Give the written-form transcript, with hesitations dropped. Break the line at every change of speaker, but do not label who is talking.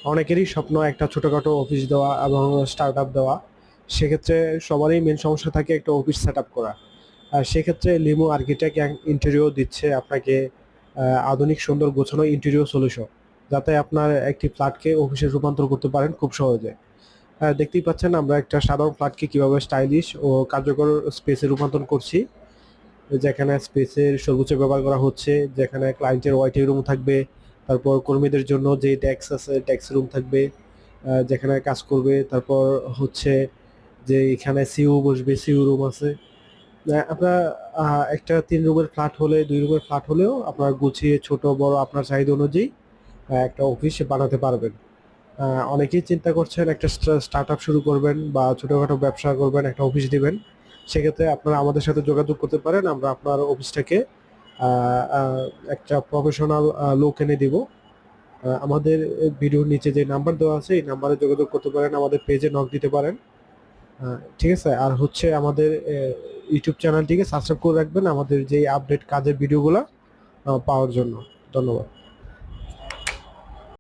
অনেকেরই স্বপ্ন একটা ছোটখাটো অফিস দেওয়া এবং স্টার্ট আপ দেওয়া। সেক্ষেত্রে সবারই মেন সমস্যা থাকে একটা অফিস সেট আপ করা। আর সেক্ষেত্রে লিমো আর্কিটেক্ট ইন্টেরিয়র দিচ্ছে আপনাকে আধুনিক সুন্দর গোছানো ইন্টেরিয়র সলিউশন, যাতে আপনার একটি ফ্ল্যাটকে অফিসে রূপান্তর করতে পারেন খুব সহজে। দেখতেই পাচ্ছেন আমরা একটা সাধারণ ফ্ল্যাটকে কিভাবে স্টাইলিশ ও কার্যকর স্পেসে রূপান্তর করছি, যেখানে স্পেসের সর্বোচ্চ ব্যবহার করা হচ্ছে, যেখানে ক্লায়েন্টের ওয়াইটিং রুম থাকবে, তারপর কর্মীদের জন্য যে ডেস্ক আছে ডেস্ক রুম থাকবে, যেখানে কাজ করবে, তারপর হচ্ছে যে এখানে সিইও বসবে, সিইও রুম আছে। আপনার একটা 3 রুমের ফ্ল্যাট হলে 2 রুমের ফ্ল্যাট হলেও আপনার গুছিয়ে ছোট বড় আপনার চাহিদা অনুযায়ী একটা অফিস বানাতে পারবেন। অনেকেই চিন্তা করছেন একটা স্টার্ট আপ শুরু করবেন বা ছোটোখাটো ব্যবসা করবেন, একটা অফিস দিবেন। সেক্ষেত্রে আপনারা আমাদের সাথে যোগাযোগ করতে পারেন, আমরা আপনার অফিসটাকে আহ, আহ, একটা প্রফেশনাল লোক এনে দিব। আমাদের ভিডিওর নিচে যে নাম্বার দেওয়া আছে এই নাম্বারে যোগাযোগ করতে পারেন, আমাদের পেজে নক দিতে পারেন। ঠিক আছে, আর হচ্ছে আমাদের ইউটিউব চ্যানেলটিকে সাবস্ক্রাইব করে রাখবেন আমাদের যে আপডেট কাজের ভিডিওগুলো পাওয়ার জন্য। ধন্যবাদ।